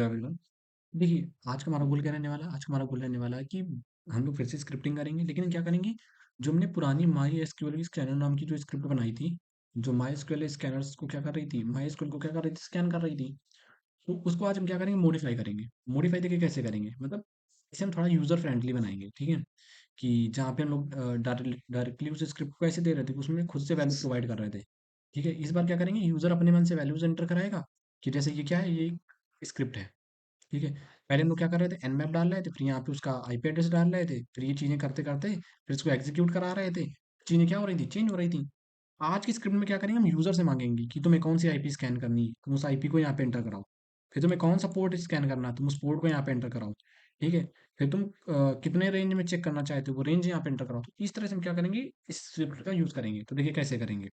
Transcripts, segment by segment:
Hello everyone. देखिए, आज का हमारा गोल क्या रहने वाला है? आज का हमारा गोल रहने वाला है कि हम लोग फिर से स्क्रिप्टिंग करेंगे, लेकिन क्या करेंगे, जो हमने पुरानी माई एसक्यूएल स्कैनर नाम की जो स्क्रिप्ट बनाई थी, जो माई एसक्यूएल स्कैनर्स को क्या कर रही थी, माई एसक्यूएल को क्या कर रही थी, स्कैन कर रही थी। तो उसको आज हम क्या करेंगे, मॉडिफाई करेंगे। मॉडिफाई देखिए कैसे करेंगे, मतलब इसे हम थोड़ा यूजर फ्रेंडली बनाएंगे, ठीक है। कि जहाँ पे हम लोग डायरेक्टली उस स्क्रिप्ट को ऐसे दे रहे थे, उसमें खुद से वैल्यू प्रोवाइड कर रहे थे। ठीक है, इस बार क्या करेंगे, यूजर अपने मन से वैल्यूज एंटर कराएगा कि जैसे ये क्या है, ये स्क्रिप्ट है। ठीक है, पहले हम लोग क्या कर रहे थे, एनमैप डाल रहे थे, फिर यहाँ पे उसका आईपी एड्रेस डाल रहे थे, फिर ये चीज़ें करते करते फिर इसको एग्जीक्यूट करा रहे थे। चीज़ें क्या हो रही थी, चेंज हो रही थी। आज की स्क्रिप्ट में क्या करेंगे, हम यूजर से मांगेंगे कि तुम्हें कौन सी आईपी स्कैन करनी है, तुम उस आईपी को यहाँ पे एंटर कराओ। फिर तुम्हें कौन सा पोर्ट स्कैन करना है, तुम उस पोर्ट को यहाँ पे एंटर कराओ। ठीक है, फिर तुम कितने रेंज में चेक करना चाहते हो, वो रेंज यहाँ पे एंटर कराओ। तो इस तरह से हम क्या करेंगे, इस स्क्रिप्ट का यूज करेंगे। तो देखिए कैसे करेंगे।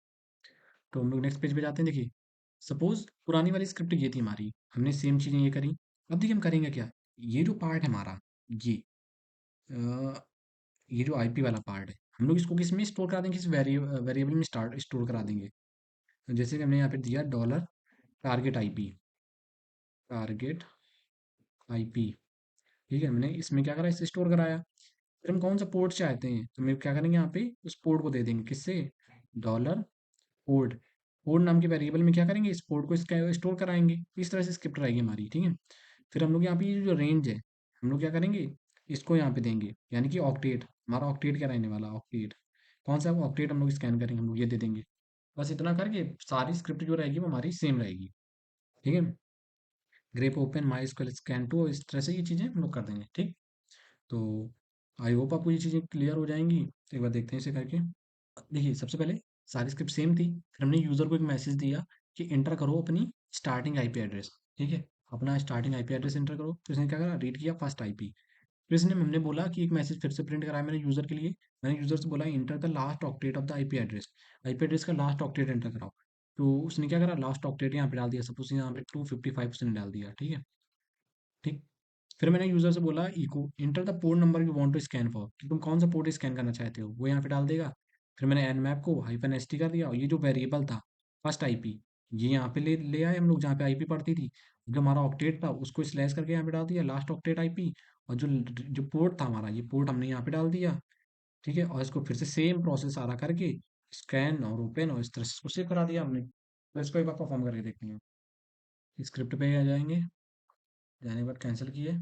तो हम लोग नेक्स्ट पेज पे जाते हैं। देखिए, सपोज पुरानी वाली स्क्रिप्ट ये थी हमारी, हमने सेम चीज़ें ये करी। अब देखिए हम करेंगे क्या, ये जो पार्ट है हमारा, ये अ, ये जो आईपी वाला पार्ट है, हम लोग इसको किस में स्टोर करा देंगे, किस वेरिएबल में स्टार्ट स्टोर करा देंगे। तो जैसे कि हमने यहाँ पे दिया dollar target IP, target IP. ठीक है, मैंने इसमें क्या करा, इसे स्टोर कराया। फिर हम कौन सा पोर्ट चाहते हैं, तो हम क्या करेंगे, यहाँ पे उस पोर्ट को दे देंगे, किससे, डॉलर पोर्ट। पोर्ट नाम के वेरिएबल में क्या करेंगे, इस पोर्ट को इसका स्टोर कराएंगे। इस तरह से स्क्रिप्ट रहेगी हमारी, ठीक है। फिर हम लोग यहाँ पे ये जो रेंज है, हम लोग क्या करेंगे, इसको यहाँ पे देंगे, यानी कि ऑक्टेट। हमारा ऑक्टेट क्या रहने वाला, ऑक्टेट। कौन सा ऑक्टेट हम लोग स्कैन करेंगे, हम लोग ये दे देंगे। बस इतना करके सारी स्क्रिप्ट जो रहेगी वो हमारी सेम रहेगी। ठीक है, grep open my SQL scan to, इस तरह से ये चीज़ें हम लोग कर देंगे, ठीक। तो आई होप आपको ये चीज़ें क्लियर हो जाएंगी। तो एक बार देखते हैं इसे करके। देखिए, सबसे पहले सारी स्क्रिप्ट सेम थी, फिर हमने यूज़र को एक मैसेज दिया कि एंटर करो अपनी स्टार्टिंग आईपी एड्रेस। ठीक है, अपना स्टार्टिंग आईपी एड्रेस एंटर करो। तो इसने क्या करा, रीड किया फर्स्ट आईपी। फिर इसने हमने बोला कि एक मैसेज फिर से प्रिंट कराया मैंने यूज़र के लिए। मैंने यूज़र से बोला enter the last octet of the IP address, IP address का लास्ट ऑक्टेट एंटर कराओ। तो उसने क्या करा, लास्ट ऑक्टेट यहाँ पे डाल दिया, सपोज यहाँ पे 255 उसने डाल दिया। ठीक है, ठीक। फिर मैंने यूज़र से बोला echo enter the port number you want to scan for, कि तुम कौन सा पोर्ट स्कैन करना चाहते हो, वो यहाँ पे डाल देगा। फिर मैंने एन मैप को हाइफन एस टी कर दिया, और ये जो वेरिएबल था फर्स्ट आईपी, ये यहाँ पे ले ले आए हम लोग, जहाँ पे आईपी पड़ती थी। जो हमारा ऑक्टेट था उसको स्लैश करके यहाँ पे डाल दिया, लास्ट ऑक्टेट आईपी। और जो जो पोर्ट था हमारा, ये पोर्ट हमने यहाँ पे डाल दिया। ठीक है, और इसको फिर से सेम प्रोसेस सारा करके स्कैन और ओपन और इस तरह से इसको सेव करा दिया हमने। तो इसको एक बार परफॉर्म करके देखते हैं। स्क्रिप्ट पे आ जाएंगे, जाने के बाद कैंसिल किए,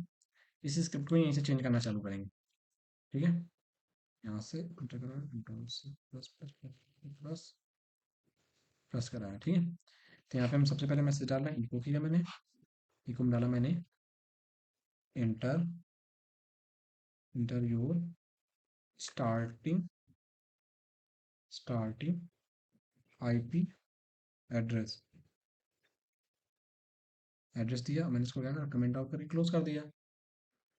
इस स्क्रिप्ट को यहीं से चेंज करना चालू करेंगे। ठीक है, यहाँ से कंट्रोल से plus plus plus plus plus कराया। ठीक है, तो यहाँ पे हम सबसे पहले मैसेज डाल रहे हैं, इको किया मैंने, इको में डाला मैंने inter, inter your starting starting IP address, address दिया। मैंने इसको क्या करा, कमेंट आउट करके क्लोज कर दिया।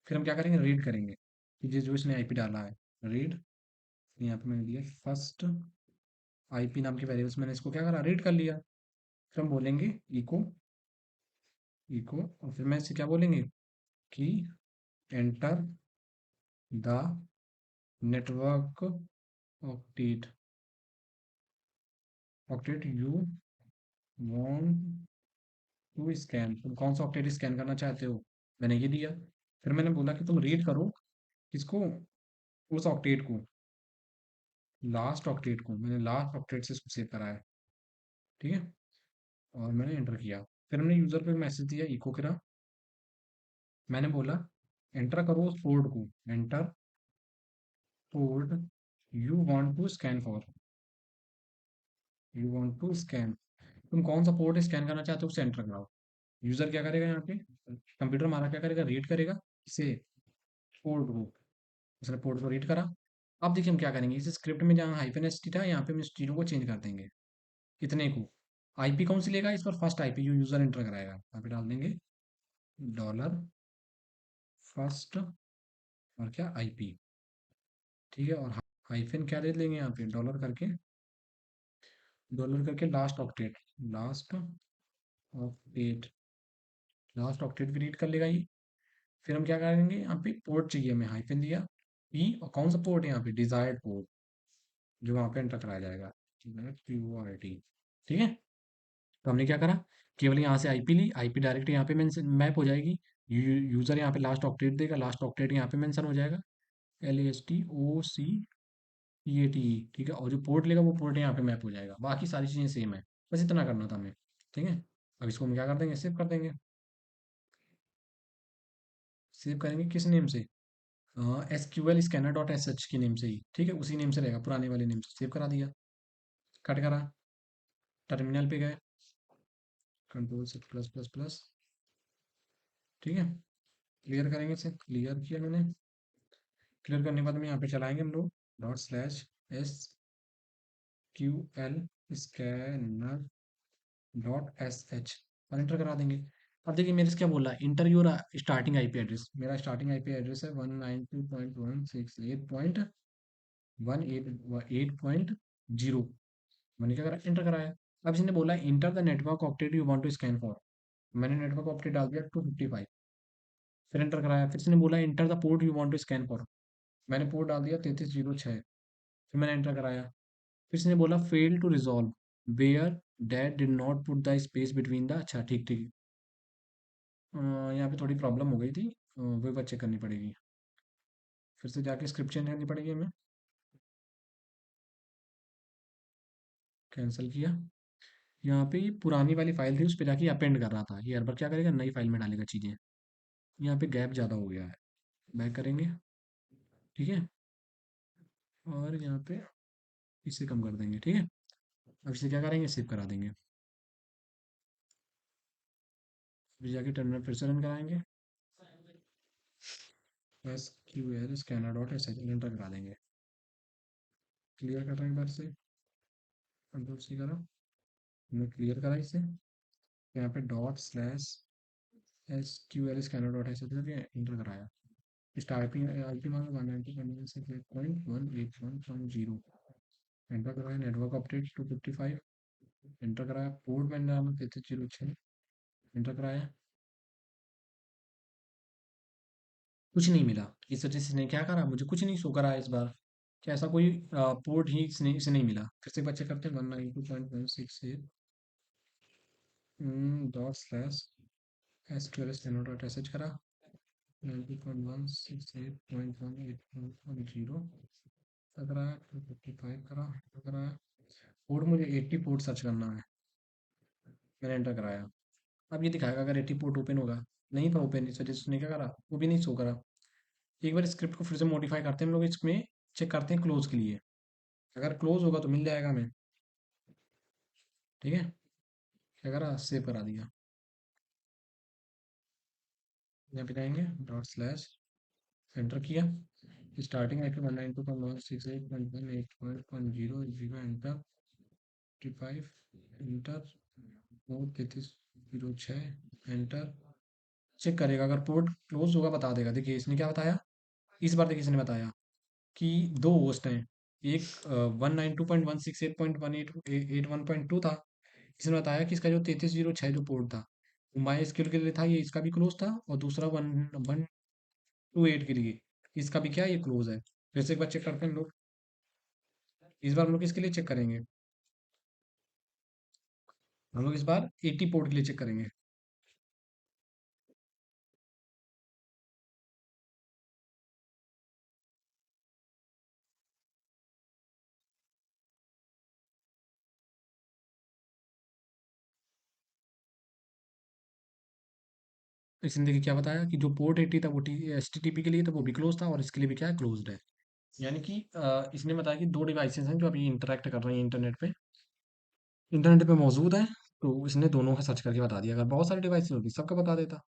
फिर हम क्या करेंगे, रीड करेंगे कि जो इसने आईपी डाला है, रीड। यहाँ पे मैंने दिया फर्स्ट आईपी नाम के वेरिएबल्स, मैंने इसको क्या करा, रीड कर लिया। फिर हम बोलेंगे इको, इको, और फिर मैं इससे क्या बोलेंगे कि enter the network octet, octet you want to scan, तुम कौन सा ऑक्टेट स्कैन करना चाहते हो, मैंने ये दिया। फिर मैंने बोला कि तुम रीड करो किसको, उस ऑक्टेट को, लास्ट ऑक्टेट को। मैंने लास्ट ऑक्टेट से इसको सेव करा है। ठीक है, और मैंने एंटर किया। फिर हमने यूजर को एक मैसेज दिया, इको करा। मैंने बोला एंटर करो उस पोर्ट को, enter port you want to scan for, you want to scan, तुम कौन सा पोर्ट स्कैन करना चाहते हो उसे एंटर कराओ। यूजर क्या करेगा, यहाँ पे कंप्यूटर हमारा क्या करेगा, रीड करेगा इसे, पोर्ट को। उसने पोर्ट को रीड करा। अब देखिए हम क्या करेंगे, इस स्क्रिप्ट में जहाँ हाइफन एस टी था, यहाँ पे हम इस चीज़ों को चेंज कर देंगे, इतने को। आईपी कौन सी लेगा, इस पर फर्स्ट आईपी जो यूजर एंटर कराएगा, यहाँ पे डाल देंगे डॉलर फर्स्ट, और क्या आईपी। ठीक है, और हाइफन क्या ले लेंगे यहाँ पे, डॉलर करके, डॉलर करके last octet, last octet, last octet भी रीड कर लेगा ये। फिर हम क्या करेंगे, यहाँ पे पोर्ट चाहिए हमें, हाइफन दिया पी, और कौन सा पोर्ट है यहाँ पे, डिजायर्ड पोर्ट, जो वहाँ पे एंटर कराया जाएगा, QRT। ठीक है, तो हमने क्या करा, केवल यहाँ से आईपी ली, आईपी डायरेक्ट यहाँ पे मैप हो जाएगी। यूज़र यहाँ पे लास्ट ऑक्टेट देगा, लास्ट ऑक्टेट यहाँ पे मेंशन हो जाएगा, LASTOCPATE, ठीक है। और जो पोर्ट लेगा वो पोर्ट यहाँ पे मैप हो जाएगा, बाकी सारी चीज़ें सेम है। बस इतना करना था हमें, ठीक है। अब इसको हम क्या कर देंगे, सेव कर देंगे। सेव करेंगे किस नेम से, SQL scanner.sh की नेम से ही, ठीक है, उसी नेम से रहेगा, पुराने वाले नेम से। सेव करा दिया, कट करा, टर्मिनल पे गए, Ctrl++++, ठीक है। क्लियर करेंगे इसे, क्लियर किया मैंने। क्लियर करने के बाद में यहाँ पे चलाएंगे हम लोग ./SQL scanner.sh और इंटर करा देंगे। अब देखिए मेरे से क्या बोल रहा है, inter your starting IP address. मेरा स्टार्टिंग आईपी एड्रेस है 192.168.1 मैंने क्या करा, इंटर कराया। अब इसने बोला enter the network octet you want to scan for. मैंने नेटवर्क ऑप्टेट डाल दिया 255, फिर एंटर कराया। फिर इसने बोला enter the port you want to scan for. मैंने पोर्ट डाल दिया 3306, फिर मैंने एंटर कराया। फिर इसने बोला fail to resolve where that did not put the space between the, अच्छा ठीक ठीक। यहाँ पे थोड़ी प्रॉब्लम हो गई थी, वो बात चेक करनी पड़ेगी। फिर से जाके स्क्रिप्ट चेंज करनी पड़ेगी हमें। कैंसिल किया। यहाँ पे ये पुरानी वाली फाइल थी, उस पर जाके अपेंड कर रहा था, ये हर बार क्या करेगा, नई फाइल में डालेगा चीज़ें। यहाँ पे गैप ज़्यादा हो गया है, बैक करेंगे, ठीक है। और यहाँ पे इसे कम कर देंगे, ठीक है। अब इसे क्या करेंगे, सेव करा देंगे। फिर जाके टर्मिनल फिर से रन कराएंगे, SQL scanner.sh एंटर करा देंगे। क्लियर कर रहे हैं एक बार से, कंट्रोल सी करा, हमने क्लियर करा इसे। यहाँ पे ./SQL scanner.sh करके एंटर कराया। स्टार्टिंग आईपी मांगा 192.168.1.0, एंटर कराया। नेटवर्क अपडेट 255, एंटर कराया। पोर्ट मैंने डाला 3306, एंटर कराया। कुछ नहीं मिला, इस वजह से इसने क्या करा, मुझे कुछ नहीं शो करा इस बार, क्या ऐसा कोई पोर्ट ही इसे नहीं मिला। फिर से बच्चे करते हैं 192.168 ./SQL scanner.sh करा, 90.168.1.8.0 कराया, 255 कराया। पोर्ट मुझे 80 पोर्ट सर्च करना है, मैंने एंटर कराया। अब ये दिखाएगा अगर 80 पोर्ट ओपन होगा, नहीं था ओपन, इस वजह से उसने क्या करा, वो भी नहीं शो करा। एक बार स्क्रिप्ट को फिर से मॉडिफाई करते हैं हम लोग, इसमें चेक करते हैं क्लोज के लिए, अगर क्लोज होगा तो मिल जाएगा हमें, ठीक है। क्या करा, सेव करा दिया। यहाँ पे जाएंगे ./एंटर किया। Starting IP 192.168.1.8.0 enter 55, enter port 3306, enter. Check करेगा, अगर पोर्ट क्लोज होगा बता देगा। देखिए इसने क्या बताया, इस बार देखिए इसने बताया कि दो होस्ट हैं, एक 192.168.1.8.1.2 था। इसने बताया कि इसका जो 3306 जो पोर्ट था वो माई एसक्यूएल के लिए था, ये इसका भी क्लोज था, और दूसरा 1128 के लिए, इसका भी क्या है, ये क्लोज है। फिर से एक बार चेक करते हैं हम लोग, इस बार हम लोग किसके लिए चेक करेंगे, हम लोग इस बार 80 पोर्ट के लिए चेक करेंगे। इसने देखिए क्या बताया कि जो पोर्ट 80 था वो HTTP के लिए था, वो भी क्लोज था, और इसके लिए भी क्या है, क्लोज्ड है। यानी कि इसने बताया कि दो डिवाइसेस हैं जो अभी इंटरेक्ट कर रहे हैं इंटरनेट पे मौजूद है। तो इसने दोनों का सर्च करके बता दिया, अगर बहुत सारे डिवाइस होती सबका बता देता।